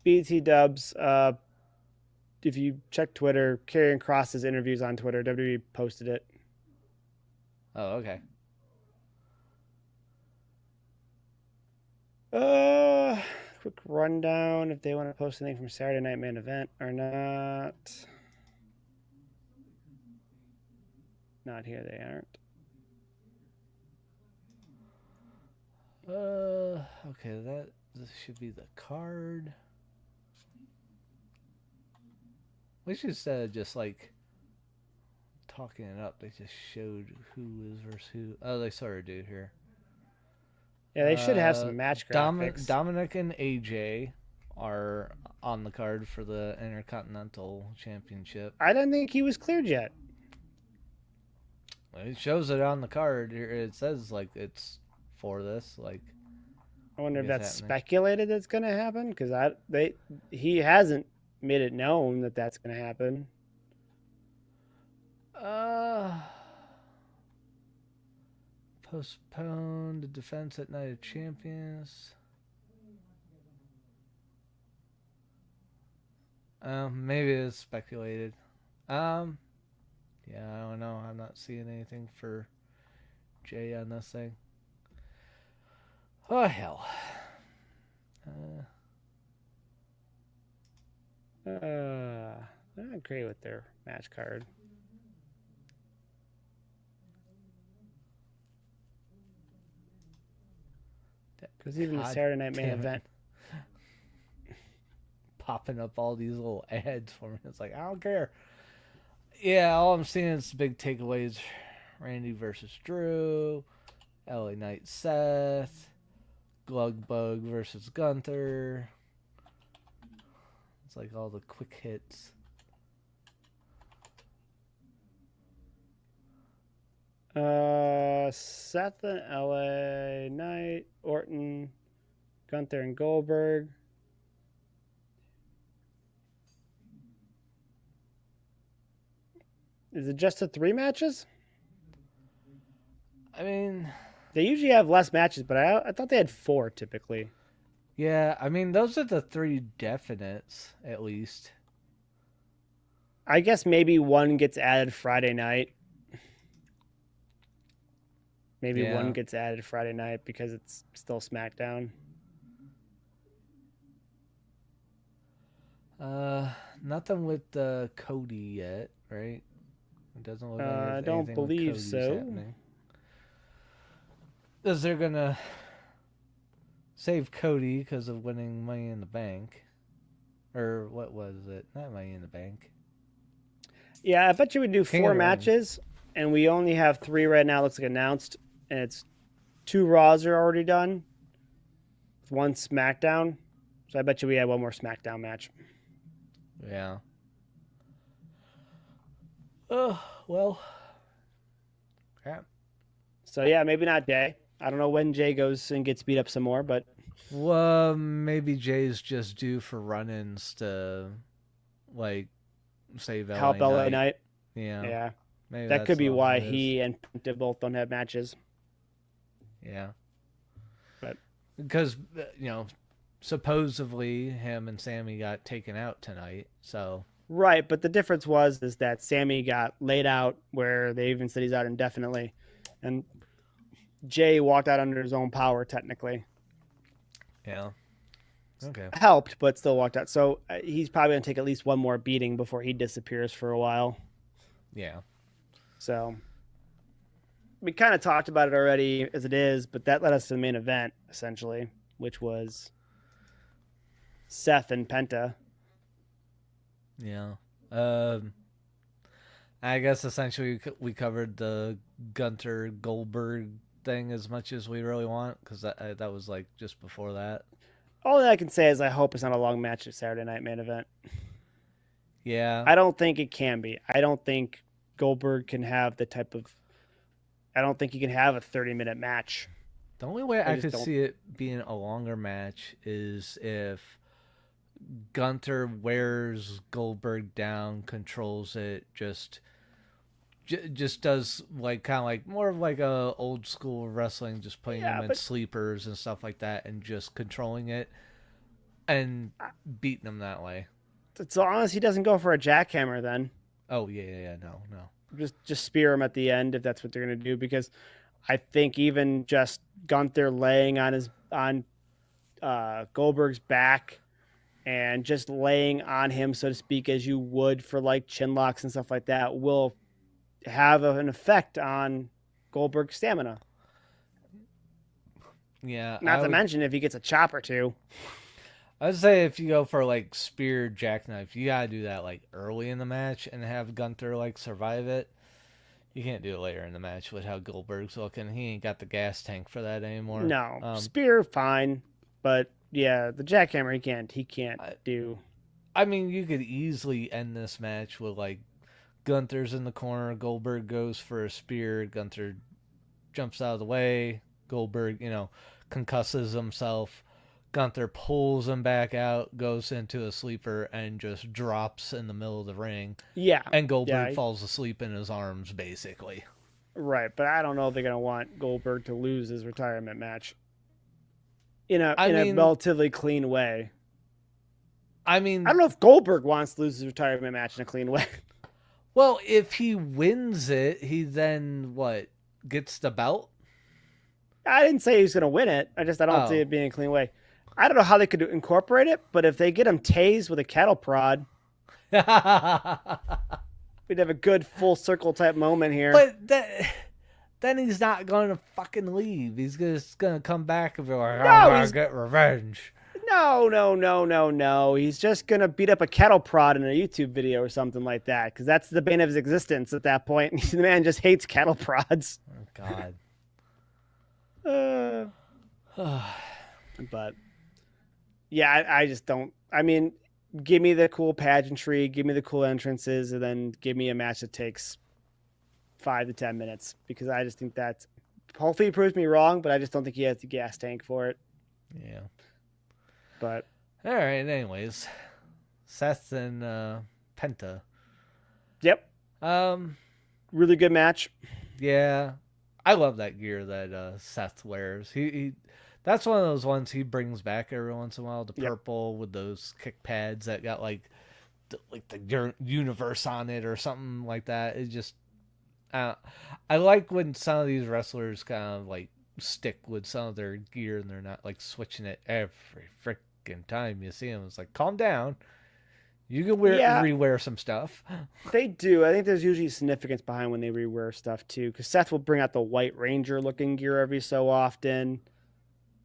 BT Dubs. If you check Twitter, Karrion Kross's interviews on Twitter, WWE posted it. Oh, okay. Quick rundown if they want to post anything from Saturday Night Main Event or not. Not here, they aren't. Okay, this should be the card. We should instead of just like talking it up, they just showed who is versus who. Oh, they sort of do here. Yeah, they should have some match graphics. Dominic and AJ are on the card for the Intercontinental Championship. I don't think he was cleared yet. It shows it on the card. It says like it's for this. Like, I wonder if that's happening. speculated that's going to happen because he hasn't made it known that that's going to happen. Postponed the defense at Night of Champions. Maybe it's speculated. Yeah, I don't know. I'm not seeing anything for Jay on this thing. Oh hell. I agree with their match card. Because even the Saturday Night Main Event popping up all these little ads for me. It's like, I don't care. Yeah, all I'm seeing is big takeaways. Randy versus Drew. LA Knight Seth. Glugbug versus Gunther. It's like all the quick hits. Seth and LA Knight, Orton, Gunther and Goldberg. Is it just the 3 matches? I mean, they usually have less matches, but I thought they had 4 typically. Yeah, I mean, those are the 3 definites, at least. I guess maybe one gets added Friday night. Maybe one gets added Friday night because it's still SmackDown. Nothing with Cody yet, right? It doesn't look like I don't believe so. Happening. Because they're gonna save Cody because of winning Money in the Bank, or what was it? Not Money in the Bank. Yeah, I bet you would do 4 matches, and we only have 3 right now. Looks like announced, and it's 2 Raws are already done, 1 SmackDown. So I bet you we have 1 more SmackDown match. Yeah. Oh well. Crap. So yeah, maybe not Jay. I don't know when Jay goes and gets beat up some more, but well, maybe Jay's just due for run-ins to like save LA help LA Knight. Yeah. Maybe that could be why he and Penta both don't have matches. Yeah. But because supposedly him and Sammy got taken out tonight, so right, but the difference is that Sammy got laid out where they even said he's out indefinitely, and Jay walked out under his own power technically. Yeah. Okay. Helped, but still walked out. So he's probably going to take at least 1 more beating before he disappears for a while. Yeah. So we kind of talked about it already as it is, but that led us to the main event, essentially, which was Seth and Penta. Yeah. I guess essentially we covered the Gunther Goldberg thing as much as we really want because that was like just before that. All that I can say is I hope it's not a long match at Saturday Night Main Event. Yeah. I don't think it can be. I don't think Goldberg can have the type of. I don't think he can have a 30-minute match. The only way I could don't. see it being a longer match is if Gunther wears Goldberg down, controls it, just does like kind of like more of like a old school wrestling, just putting Yeah, him in but sleepers and stuff like that, and just controlling it and beating him that way. as long as he doesn't go for a jackhammer, then Oh yeah, no, no. just spear him at the end if that's what they're gonna do. Because I think even just Gunther laying on Goldberg's back and just laying on him, so to speak, as you would for like chin locks and stuff like that, will have an effect on Goldberg's stamina. Yeah, Not to mention if he gets a chop or two. I'd say if you go for like spear jackknife, you gotta do that like early in the match and have Gunther like survive it. You can't do it later in the match with how Goldberg's looking. He ain't got the gas tank for that anymore. No, spear fine, but yeah, the jackhammer he can't do. I mean, you could easily end this match with like Gunther's in the corner, Goldberg goes for a spear, Gunther jumps out of the way, Goldberg, concusses himself. Gunther pulls him back out, goes into a sleeper, and just drops in the middle of the ring. Yeah. And Goldberg falls asleep in his arms, basically. Right, but I don't know if they're going to want Goldberg to lose his retirement match in a relatively clean way. I mean, I don't know if Goldberg wants to lose his retirement match in a clean way. Well, if he wins it, he then, gets the belt? I didn't say he was going to win it. I don't see it being a clean way. I don't know how they could incorporate it, but if they get him tased with a cattle prod, we'd have a good full circle type moment here. But then he's not going to fucking leave. He's just going to come back and be like, I'm going to get revenge. No. He's just going to beat up a cattle prod in a YouTube video or something like that, because that's the bane of his existence at that point. The man just hates cattle prods. Oh, God. But yeah, I just don't. I mean, give me the cool pageantry, give me the cool entrances, and then give me a match that takes 5 to 10 minutes, because I just think that's. Hopefully, he proves me wrong, but I just don't think he has the gas tank for it. Yeah. But all right. Anyways, Seth and Penta. Yep. Really good match. Yeah, I love that gear that Seth wears. He that's one of those ones he brings back every once in a while. The purple with those kick pads that got like the universe on it or something like that. It just I like when some of these wrestlers kind of like stick with some of their gear and they're not like switching it every freaking time you see them. It's like, calm down. You can rewear some stuff. They do. I think there's usually significance behind when they rewear stuff too, because Seth will bring out the White Ranger looking gear every so often.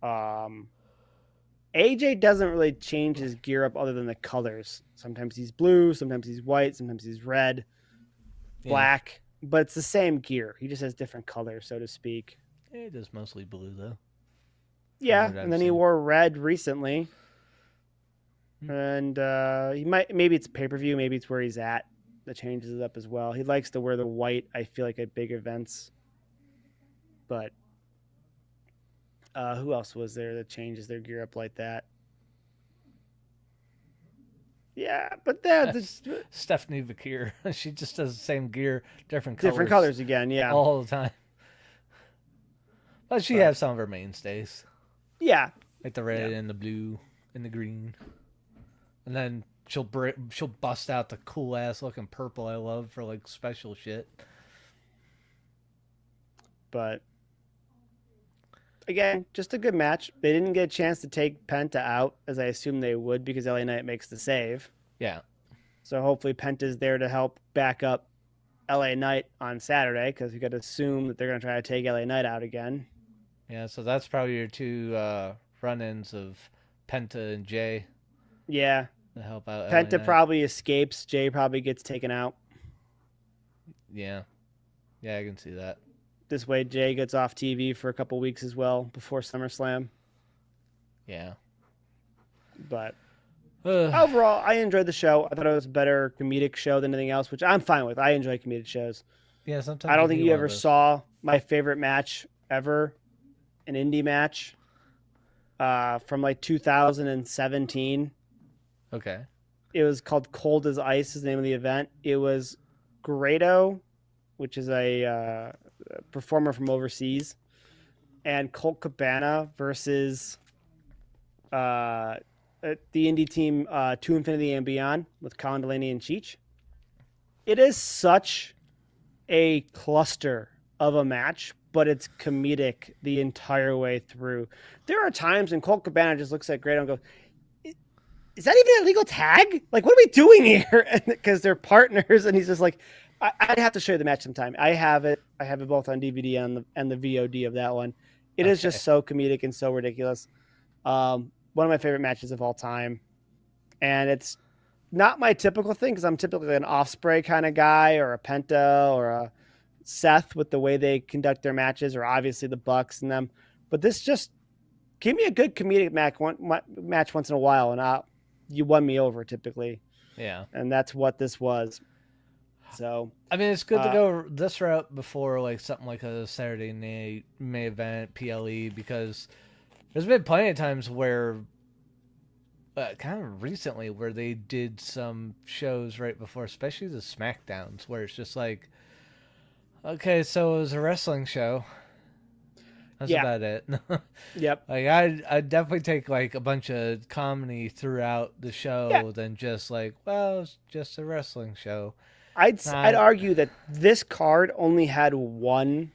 AJ doesn't really change his gear up other than the colors. Sometimes he's blue, sometimes he's white, sometimes he's red, black, but it's the same gear. He just has different colors, so to speak. It is mostly blue though. Yeah, and then he wore red recently. And maybe it's pay-per-view, maybe it's where he's at that changes it up as well. He likes to wear the white, I feel like, at big events. But who else was there that changes their gear up like that? Yeah, but Stephanie Vakir. She just does the same gear, different colors. Different colors again, yeah. All the time. But she has some of her mainstays. Yeah. Like the red and the blue and the green. And then she'll bust out the cool ass looking purple I love for like special shit. But again, just a good match. They didn't get a chance to take Penta out, as I assumed they would, because LA Knight makes the save. Yeah. So hopefully Penta's there to help back up LA Knight on Saturday, because you got to assume that they're going to try to take LA Knight out again. Yeah, so that's probably your two run-ins of Penta and Jay. Yeah. To help out Penta probably escapes. Jay probably gets taken out. Yeah. Yeah, I can see that. This way, Jay gets off TV for a couple weeks as well before SummerSlam. Yeah. But Ugh. overall, I enjoyed the show. I thought it was a better comedic show than anything else, which I'm fine with. I enjoy comedic shows. Yeah, I sometimes you don't think need you one of ever those. saw my favorite match ever, an indie match from like 2017. Okay. It was called Cold as Ice, is the name of the event. It was Grado, which is a performer from overseas, and Colt Cabana versus the indie team To Infinity and Beyond with Colin Delaney and Cheech. It is such a cluster of a match, but it's comedic the entire way through. There are times when Colt Cabana just looks at Grado and goes, is that even a legal tag? Like, what are we doing here? Because they're partners, and he's just like, I'd have to show you the match sometime. I have it. I have it both on DVD and the VOD of that one. It is Okay. just so comedic and so ridiculous. One of my favorite matches of all time, and it's not my typical thing because I'm typically an Ospreay kind of guy or a Penta or a Seth with the way they conduct their matches, or obviously the Bucks and them. But this just give me a good comedic match once in a while, and you won me over typically, Yeah. and that's what this was. So I mean, it's good to go this route before like something like a Saturday night main event PLE, because there's been plenty of times where, kind of recently, where they did some shows right before, especially the SmackDowns, where it's just like, okay, so it was a wrestling show. That's yeah, about it. yep, Like I'd definitely take like a bunch of comedy throughout the yeah. show than just like, well, it's just a wrestling show. I'd Not, argue that this card only had one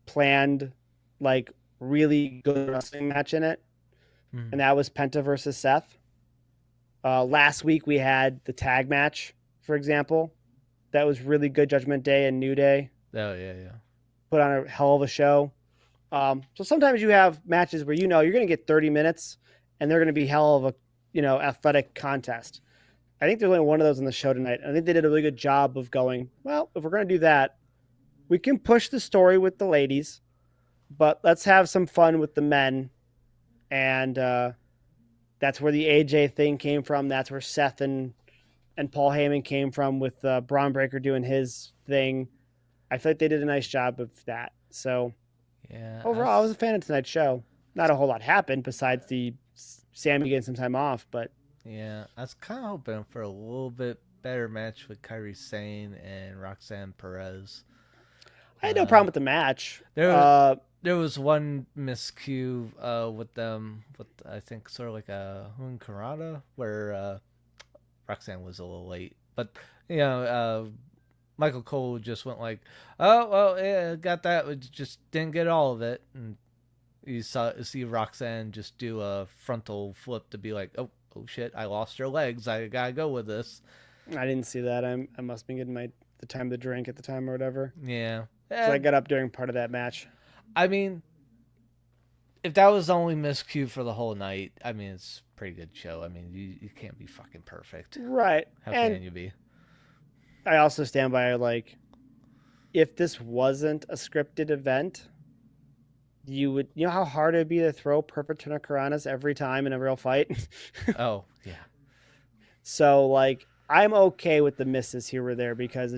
planned, like really good wrestling match in it, and that was Penta versus Seth. Last week we had the tag match, for example. That was really good. Judgment Day and New Day oh yeah, yeah. put on a hell of a show. So sometimes you have matches where you know you're going to get 30 minutes, and they're going to be hell of a athletic contest. I think there's only one of those on the show tonight. I think they did a really good job of going, well, if we're going to do that, we can push the story with the ladies, but let's have some fun with the men. And that's where the AJ thing came from. That's where Seth and Paul Heyman came from with Braun Breaker doing his thing. I feel like they did a nice job of that. So Yeah, overall, I was a fan of tonight's show. Not a whole lot happened besides the Sammy getting some time off, but yeah, I was kind of hoping for a little bit better match with Kairi Sane and Roxanne Perez. I had no problem with the match. There was one miscue with them, with I think sort of like a Hun Karada, where Roxanne was a little late, but Michael Cole just went like, "Oh well, yeah, got that. We just didn't get all of it." And you see Roxanne just do a frontal flip to be like, "Oh, oh shit, I lost her legs. I gotta go with this." I didn't see that. I must have been getting the time to drink at the time or whatever. Yeah. So I got up during part of that match. I mean, if that was the only miscue for the whole night, I mean, it's a pretty good show. I mean, you can't be fucking perfect. Right. How and can you be? I also stand by, like, if this wasn't a scripted event, you know how hard it would be to throw perfect Hurricanranas every time in a real fight? Oh, yeah. So, like, I'm okay with the misses here or there because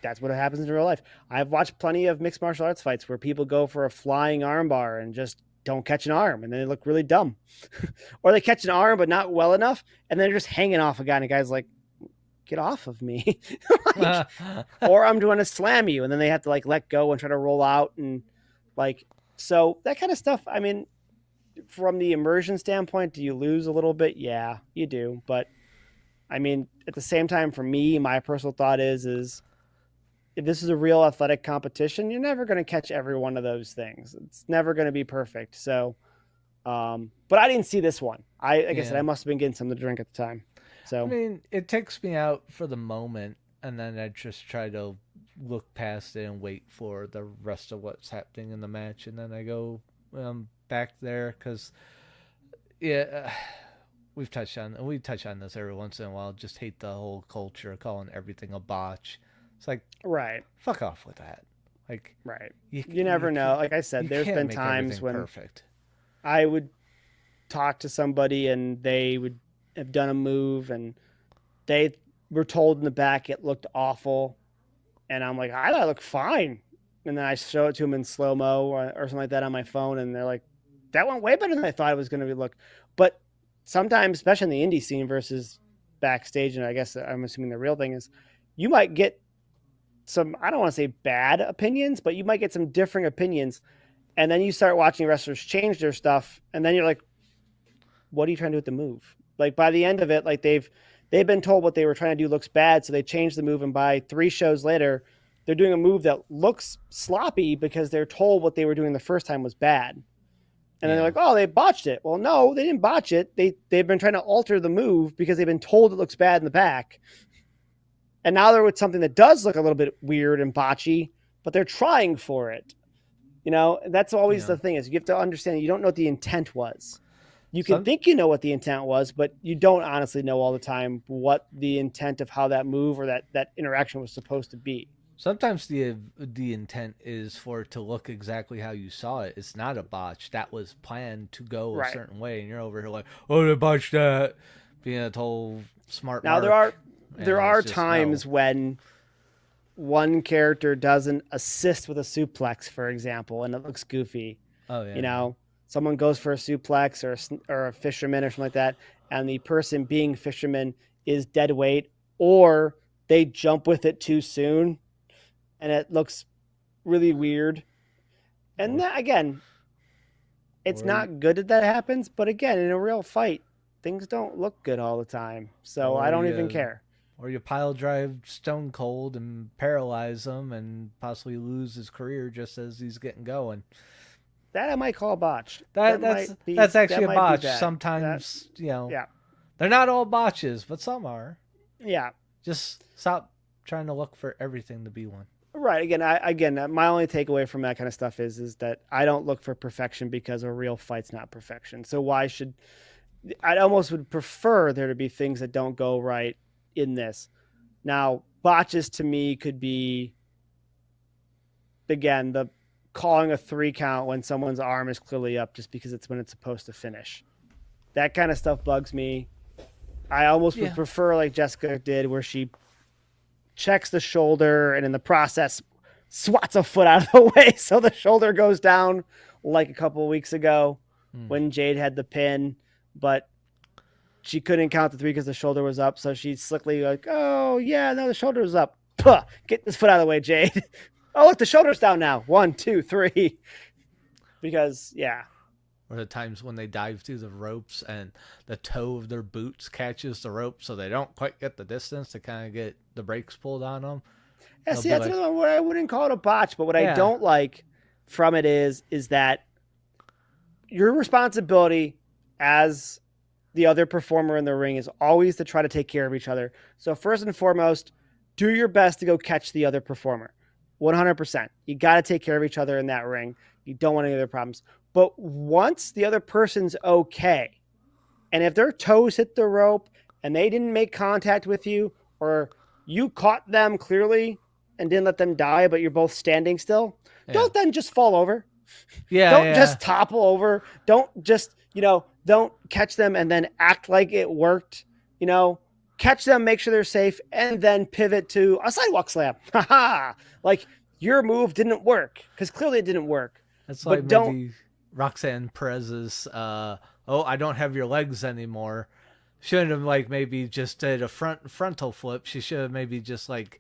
that's what happens in real life. I've watched plenty of mixed martial arts fights where people go for a flying armbar and just don't catch an arm, and then they look really dumb. Or they catch an arm but not well enough, and then they're just hanging off a guy, and the guy's like, get off of me. Like, or I'm going to slam you, and then they have to like let go and try to roll out, and like, so that kind of stuff. I mean, from the immersion standpoint, do you lose a little bit? Yeah, you do. But I mean, at the same time, for me, my personal thought is if this is a real athletic competition, you're never going to catch every one of those things. It's never going to be perfect. So, but I didn't see this one. Like I said, I must have been getting something to drink at the time. So I mean, it takes me out for the moment, and then I just try to look past it and wait for the rest of what's happening in the match, and then I go back there because, yeah, we touch on this every once in a while. Just hate the whole culture, calling everything a botch. It's like, right, fuck off with that. Like Right. you You you never know. Like I said, you there's can't been make times everything when perfect. I would talk to somebody and they would have done a move and they were told in the back it looked awful. And I'm like, I thought it looked fine. And then I show it to them in slow mo or something like that on my phone. And they're like, that went way better than I thought it was going to look. But sometimes, especially in the indie scene versus backstage, and I guess I'm assuming the real thing is you might get some, I don't want to say bad opinions, but you might get some differing opinions. And then you start watching wrestlers change their stuff. And then you're like, what are you trying to do with the move? Like by the end of it, like they've been told what they were trying to do looks bad, so they changed the move, and by 3 shows later, they're doing a move that looks sloppy because they're told what they were doing the first time was bad. And then they're Yeah. like, "Oh, they botched it." Well, no, they didn't botch it. They've been trying to alter the move because they've been told it looks bad in the back, and now they're with something that does look a little bit weird and botchy, but they're trying for it. That's always Yeah. the thing is you have to understand you don't know what the intent was. You can Some think you know what the intent was, but you don't honestly know all the time what the intent of how that move or that interaction was supposed to be. Sometimes the intent is for it to look exactly how you saw it. It's not a botch. That was planned to go a Right. certain way, and you're over here like, oh, they botched that, being a total smart Now mark, there and it's are just no. times when one character doesn't assist with a suplex, for example, and it looks goofy. Oh You yeah, know, someone goes for a suplex or a fisherman or something like that, and the person being fisherman is dead weight, or they jump with it too soon, and it looks really weird. And or that, again, it's or not good that that happens, but again, in a real fight, things don't look good all the time. So I or don't even you care. or you pile drive Stone Cold and paralyze him and possibly lose his career just as he's getting going. That I might call botch. That that's That actually a might be botch. bad. That Sometimes yeah. they're not all botches, but some are. Yeah. Just stop trying to look for everything to be one. Right. My only takeaway from that kind of stuff is that I don't look for perfection because a real fight's not perfection. So why should I almost would prefer there to be things that don't go right in this. Now, botches to me could be again the calling a 3 count when someone's arm is clearly up just because it's when it's supposed to finish. That kind of stuff bugs me. I almost would Yeah. prefer like Jessica did where she checks the shoulder and in the process swats a foot out of the way so the shoulder goes down like a couple of weeks ago when Jade had the pin, but she couldn't count the 3 because the shoulder was up. So she slickly like, oh yeah, no, the shoulder was up. Puh, get this foot out of the way, Jade. Oh look, the shoulder's down now. 1, 2, 3. Because yeah, Or the times when they dive through the ropes and the toe of their boots catches the rope so they don't quite get the distance to kind of get the brakes pulled on them. yeah. They'll See, be that's like, another one where I wouldn't call it a botch, but what I yeah, don't like from it is that your responsibility as the other performer in the ring is always to try to take care of each other. So first and foremost, do your best to go catch the other performer. 100%. You got to take care of each other in that ring. You don't want any other problems. But once the other person's okay, and if their toes hit the rope and they didn't make contact with you, or you caught them clearly and didn't let them die, but you're both standing still, yeah, don't then just fall over. yeah, Don't yeah. just topple over. Don't just, don't catch them and then act like it worked. Catch them, make sure they're safe, and then pivot to a sidewalk slam. Haha. Like your move didn't work because clearly it didn't work. That's like But don't, maybe Roxanne Perez's, oh, I don't have your legs anymore. Shouldn't have like maybe just did a frontal flip. She should have maybe just like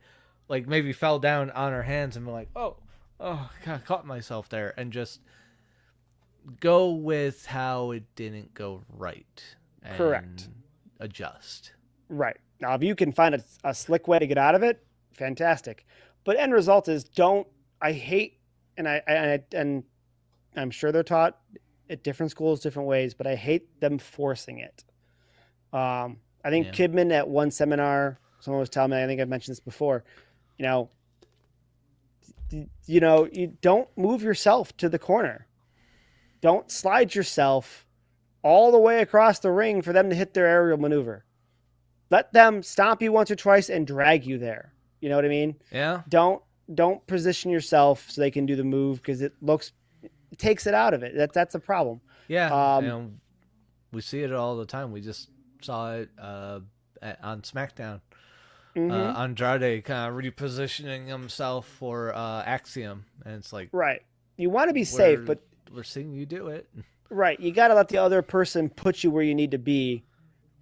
maybe fell down on her hands and be like, oh, I caught myself there, and just go with how it didn't go right and correct. adjust. Right. Now, if you can find a slick way to get out of it, fantastic. But end result is don't, I hate, and I'm sure they're taught at different schools, different ways, but I hate them forcing it. I think Yeah. Kidman at one seminar, someone was telling me, I think I've mentioned this before, you know, you don't move yourself to the corner. Don't slide yourself all the way across the ring for them to hit their aerial maneuver. Let them stomp you once or twice and drag you there. You know what I mean? Yeah. Don't don't position yourself so they can do the move because it takes it out of it. That's a problem. Yeah, Um, and we see it all the time. We just saw it on SmackDown. mm-hmm. Andrade kind of repositioning himself for Axiom, and it's like Right. You want to be safe, we're but we're seeing you do it. right, you got to let the other person put you where you need to be.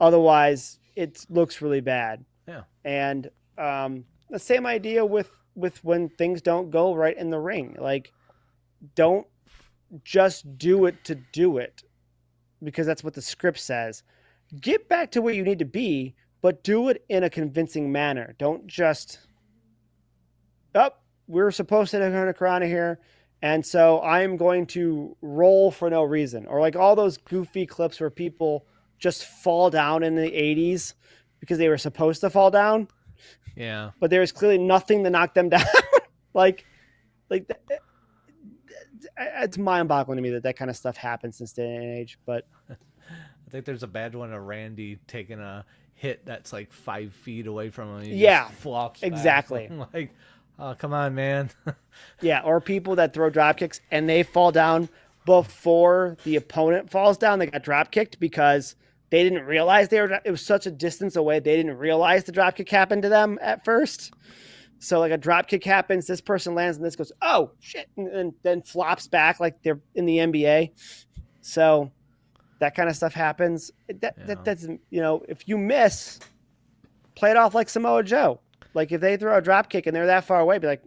Otherwise, it looks really bad. Yeah, And the same idea with when things don't go right in the ring. Like, don't just do it to do it because that's what the script says. Get back to where you need to be, but do it in a convincing manner. Don't just we're supposed to turn a corona here, and so I'm going to roll for no reason. Or like all those goofy clips where people just fall down in the 80s because they were supposed to fall down, yeah. but there was clearly nothing to knock them down. like, it's mind-boggling to me that kind of stuff happens in this day and age. But I think there's a bad one of Randy taking a hit that's like 5 feet away from him. He yeah, just flops exactly. Back. Like, oh, come on, man. Yeah, or people that throw drop kicks and they fall down before the opponent falls down. They got drop kicked because they didn't realize it was such a distance away. They didn't realize the drop kick happened to them at first. So like a drop kick happens, this person lands and this goes, oh shit, and then flops back like they're in the NBA. So that kind of stuff happens. That's, if you miss, play it off like Samoa Joe. Like if they throw a drop kick and they're that far away, be like,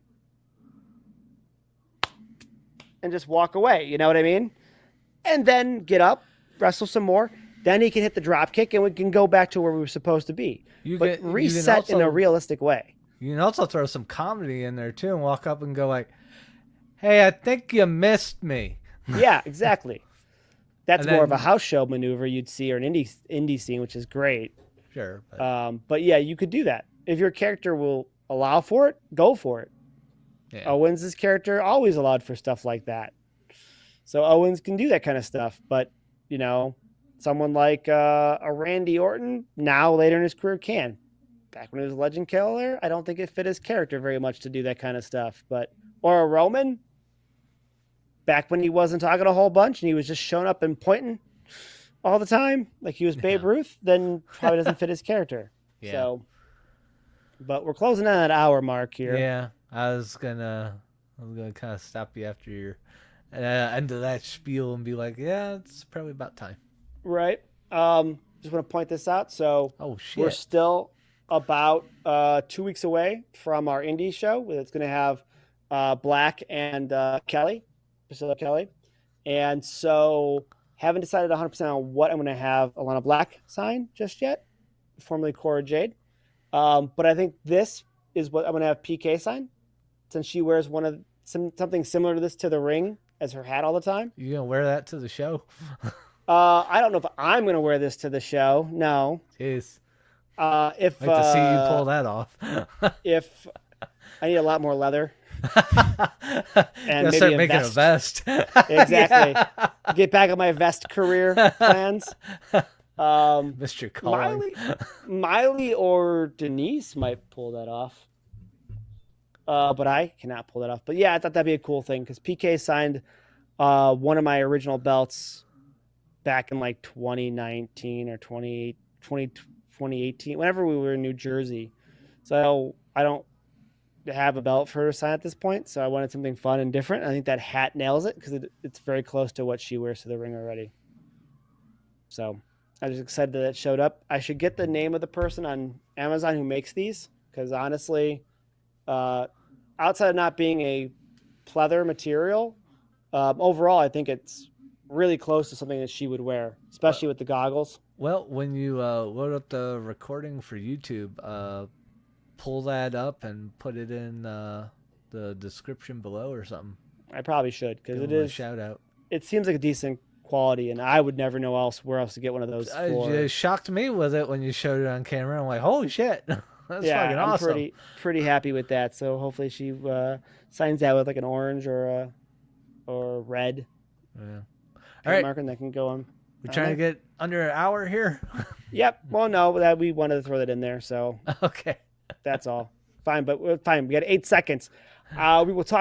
and just walk away. You know what I mean? And then get up, wrestle some more. Then he can hit the drop kick and we can go back to where we were supposed to be. Reset also, in a realistic way. You can also throw some comedy in there too and walk up and go like, hey, I think you missed me. Yeah, exactly. That's more of a house show maneuver you'd see or an indie scene, which is great. Sure. But yeah, you could do that. If your character will allow for it, go for it. Yeah. Owens' character always allowed for stuff like that. So Owens can do that kind of stuff. But, someone like a Randy Orton now later in his career can. Back when he was a legend killer, I don't think it fit his character very much to do that kind of stuff. Or a Roman, back when he wasn't talking a whole bunch and he was just showing up and pointing all the time, like he was Babe Ruth, then probably doesn't fit his character. Yeah. So, but we're closing on that hour mark here. Yeah, I was gonna kind of stop you after your end of that spiel and be like, yeah, it's probably about time. Right. Just want to point this out. So, we're still about 2 weeks away from our indie show. It's going to have Black and Priscilla Kelly. And so haven't decided 100% on what I'm going to have Alana Black sign just yet, formerly Cora Jade. But I think this is what I'm going to have PK sign, since she wears something similar to this to the ring as her hat all the time. You going to wear that to the show? I don't know if I'm going to wear this to the show. No. Jeez. If I'd like to see you pull that off. If I need a lot more leather. And maybe start making a vest. Exactly. Yeah. Get back on my vest career plans. Mr. Calling. Miley or Denise might pull that off. But I cannot pull that off. But yeah, I thought that'd be a cool thing because PK signed one of my original belts back in like 2019 or 2018, whenever we were in New Jersey. So I don't have a belt for her to sign at this point. So I wanted something fun and different. I think that hat nails it because it's very close to what she wears to the ring already. So I was excited that it showed up. I should get the name of the person on Amazon who makes these because honestly, outside of not being a pleather material, overall, I think it's really close to something that she would wear, especially with the goggles. Well, when you load up the recording for YouTube, pull that up and put it in the description below or something. I probably should because it is a shout out. It seems like a decent quality, and I would never know where else to get one of those. It shocked me with it when you showed it on camera. I'm like, holy shit, that's fucking awesome. I'm pretty happy with that. So hopefully she signs that with like an orange or red. Yeah. All right, marker that can go on. We're trying to get under an hour here. Yep. Well, no, we wanted to throw that in there, so okay. That's all. Fine, but fine. We got 8 seconds. We will talk